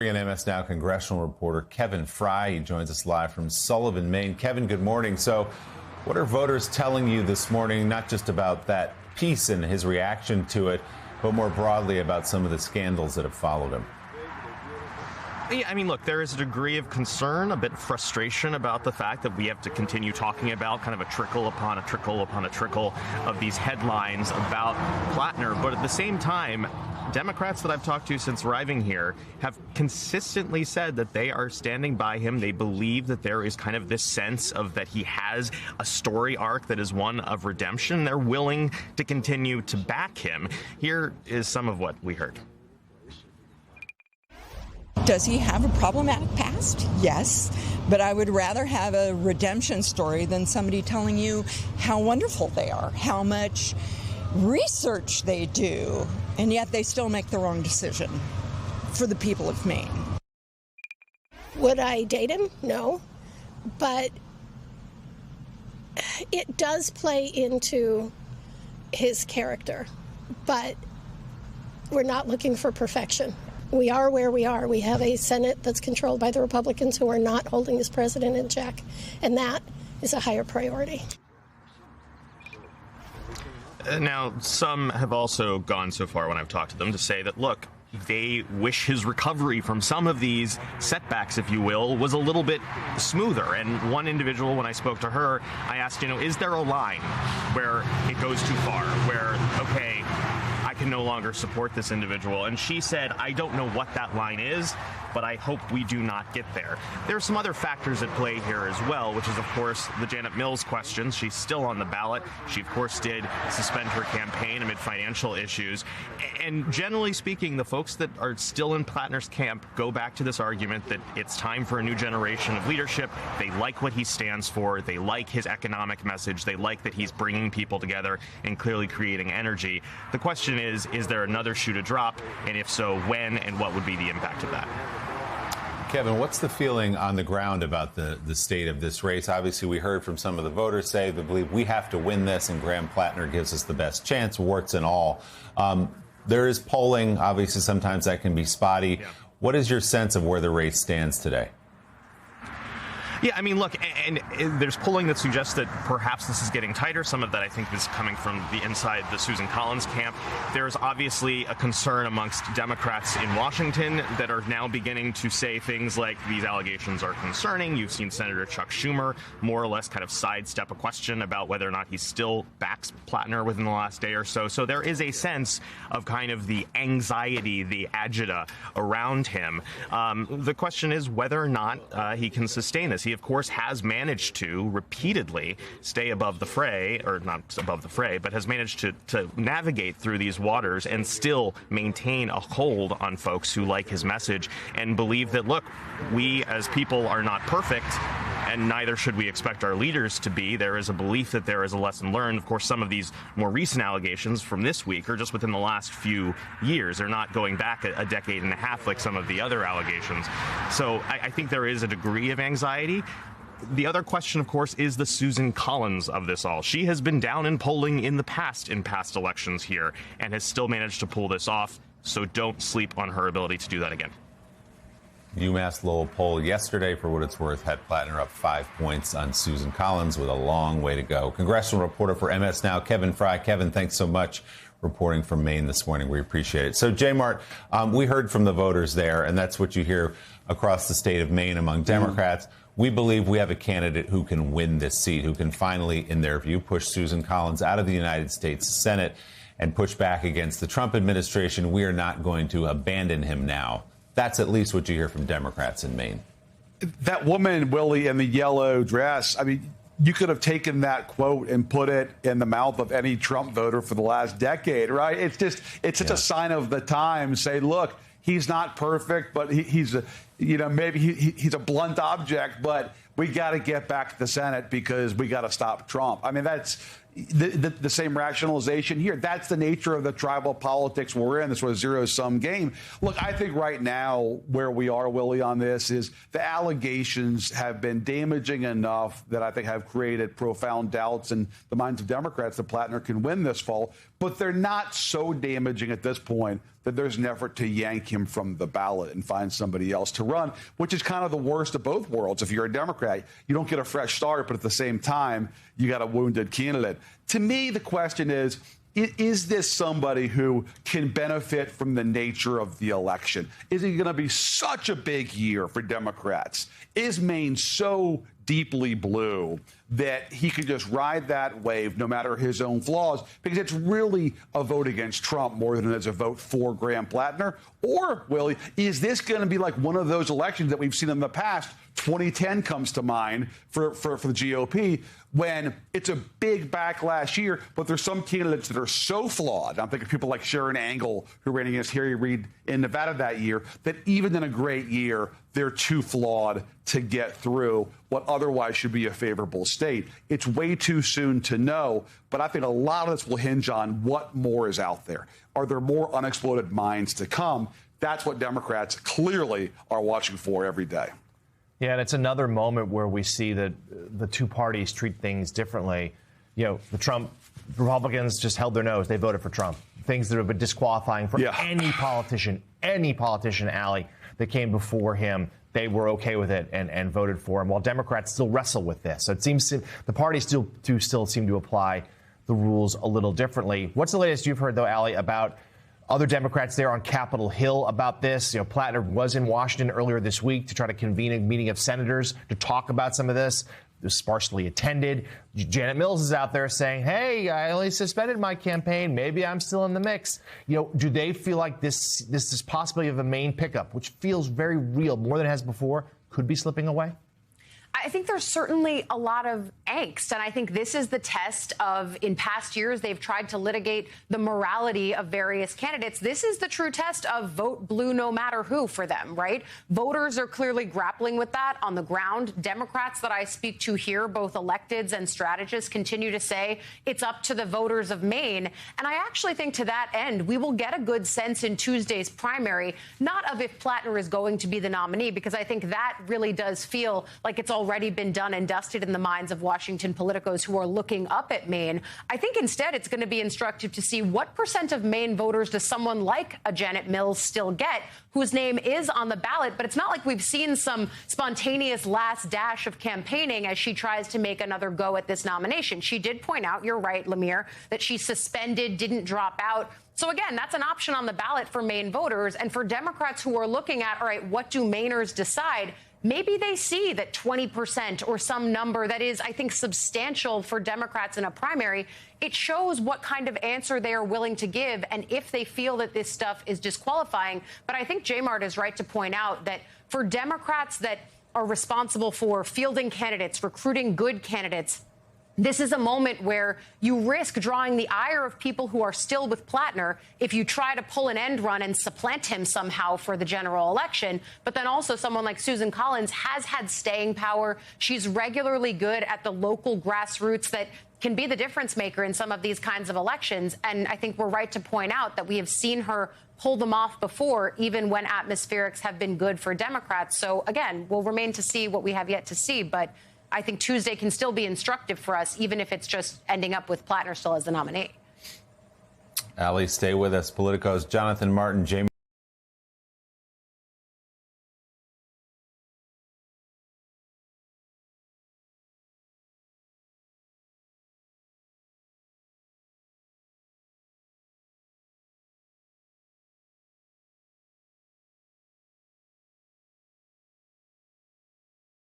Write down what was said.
And MS Now congressional reporter Kevin Fry. He joins us live from Sullivan, Maine. Kevin, good morning. So what are voters telling you this morning, not just about that piece and his reaction to it, but more broadly about some of the scandals that have followed him? Yeah, I mean, look, there is a degree of concern, a bit of frustration about the fact that we have to continue talking about kind of a trickle upon a trickle upon a trickle of these headlines about Plattner. But at the same time, Democrats that I've talked to since arriving here have consistently said that they are standing by him. They believe that there is kind of this sense of that he has a story arc that is one of redemption. They're willing to continue to back him. Here is some of what we heard. Does he have a problematic past? Yes, but I would rather have a redemption story than somebody telling you how wonderful they are, how much research they do, and yet they still make the wrong decision for the people of Maine. Would I date him? No, but it does play into his character, but we're not looking for perfection. We are where we are. We have a Senate that's controlled by the Republicans who are not holding this president in check, and that is a higher priority. Now, some have also gone so far when I've talked to them to say that, look, they wish his recovery from some of these setbacks, if you will, was a little bit smoother. And one individual, when I spoke to her, I asked, is there a line where it goes too far, where, okay, I can no longer support this individual? And she said, I don't know what that line is, but I hope we do not get there. There are some other factors at play here as well, which is, of course, the Janet Mills question. She's still on the ballot. She, of course, did suspend her campaign amid financial issues. And generally speaking, the folks that are still in Plattner's camp go back to this argument that it's time for a new generation of leadership. They like what he stands for. They like his economic message. They like that he's bringing people together and clearly creating energy. The question is there another shoe to drop? And if so, when, and what would be the impact of that? Kevin, what's the feeling on the ground about the state of this race? Obviously, we heard from some of the voters say they believe we have to win this, and Graham Plattner gives us the best chance, warts and all. There is polling. Obviously, sometimes that can be spotty. Yeah. What is your sense of where the race stands today? Yeah, I mean, look, and there's polling that suggests that perhaps this is getting tighter. Some of that, I think, is coming from the inside the Susan Collins camp. There's obviously a concern amongst Democrats in Washington that are now beginning to say things like these allegations are concerning. You've seen Senator Chuck Schumer more or less kind of sidestep a question about whether or not he still backs Plattner within the last day or so. So there is a sense of kind of the anxiety, the agita around him. The question is whether or not he can sustain this. He, of course, has managed to repeatedly stay above the fray, or not above the fray, but has managed to navigate through these waters and still maintain a hold on folks who like his message and believe that, look, we as people are not perfect, and neither should we expect our leaders to be. There is a belief that there is a lesson learned. Of course, some of these more recent allegations from this week are just within the last few years. They're not going back a decade and a half like some of the other allegations. So I think there is a degree of anxiety. The other question, of course, is the Susan Collins of this all. She has been down in polling in past elections here and has still managed to pull this off. So don't sleep on her ability to do that again. UMass Lowell poll yesterday, for what it's worth, had Plattner up 5 points on Susan Collins with a long way to go. Congressional reporter for MS Now, Kevin Fry. Kevin, thanks so much reporting from Maine this morning. We appreciate it. So, J. Mart, we heard from the voters there, and that's what you hear across the state of Maine among Democrats. We believe we have a candidate who can win this seat, who can finally, in their view, push Susan Collins out of the United States Senate and push back against the Trump administration. We are not going to abandon him now. That's at least what you hear from Democrats in Maine. That woman, Willie, in the yellow dress, I mean, you could have taken that quote and put it in the mouth of any Trump voter for the last decade, right? It's such a sign of the time. Say, look, he's not perfect, but he's a, maybe he's a blunt object, but we got to get back to the Senate because we got to stop Trump. I mean, that's the same rationalization here. That's the nature of the tribal politics we're in. This was a zero-sum game. Look, I think right now where we are, Willie, on this is the allegations have been damaging enough that I think have created profound doubts in the minds of Democrats that Plattner can win this fall. But they're not so damaging at this point that there's an effort to yank him from the ballot and find somebody else to run, which is kind of the worst of both worlds. If you're a Democrat, you don't get a fresh start, but at the same time, you got a wounded candidate. To me, the question is this somebody who can benefit from the nature of the election? Is it going to be such a big year for Democrats? Is Maine so deeply blue that he could just ride that wave no matter his own flaws? Because it's really a vote against Trump more than it is a vote for Graham Plattner. Or, Willie, is this going to be like one of those elections that we've seen in the past? 2010 comes to mind for the GOP, when it's a big backlash year, but there's some candidates that are so flawed. I'm thinking of people like Sharon Angle, who ran against Harry Reid in Nevada that year, that even in a great year, they're too flawed to get through what otherwise should be a favorable state. It's way too soon to know, but I think a lot of this will hinge on what more is out there. Are there more unexploded mines to come? That's what Democrats clearly are watching for every day. Yeah, and it's another moment where we see that the two parties treat things differently. You know, the Trump Republicans just held their nose. They voted for Trump. Things that have been disqualifying for any politician, Allie, that came before him, they were okay with it and voted for him, while Democrats still wrestle with this. So it seems the parties still seem to apply the rules a little differently. What's the latest you've heard, though, Allie, about other Democrats there on Capitol Hill about this? You know, Plattner was in Washington earlier this week to try to convene a meeting of senators to talk about some of this. It was sparsely attended. Janet Mills is out there saying, hey, I only suspended my campaign. Maybe I'm still in the mix. You know, do they feel like this is possibility of a Maine pickup, which feels very real, more than it has before, could be slipping away? I think there's certainly a lot of angst, and I think this is the test of, in past years, they've tried to litigate the morality of various candidates. This is the true test of vote blue no matter who for them, right? Voters are clearly grappling with that on the ground. Democrats that I speak to here, both electeds and strategists, continue to say it's up to the voters of Maine. And I actually think to that end, we will get a good sense in Tuesday's primary, not of if Plattner is going to be the nominee, because I think that really does feel like it's already been done and dusted in the minds of Washington politicos who are looking up at Maine. I think instead it's going to be instructive to see what % of Maine voters does someone like a Janet Mills still get, whose name is on the ballot. But it's not like we've seen some spontaneous last dash of campaigning as she tries to make another go at this nomination. She did point out, you're right, Lemire, that she suspended, didn't drop out. So again, that's an option on the ballot for Maine voters. And for Democrats who are looking at, all right, what do Mainers decide? Maybe they see that 20% or some number that is, I think, substantial for Democrats in a primary. It shows what kind of answer they are willing to give and if they feel that this stuff is disqualifying. But I think J-Mart is right to point out that for Democrats that are responsible for fielding candidates, recruiting good candidates, this is a moment where you risk drawing the ire of people who are still with Plattner if you try to pull an end run and supplant him somehow for the general election. But then also someone like Susan Collins has had staying power. She's regularly good at the local grassroots that can be the difference maker in some of these kinds of elections. And I think we're right to point out that we have seen her pull them off before, even when atmospherics have been good for Democrats. So, again, we'll remain to see what we have yet to see. But I think Tuesday can still be instructive for us, even if it's just ending up with Plattner still as the nominee. Allie, stay with us. Politico's Jonathan Martin, Jamie.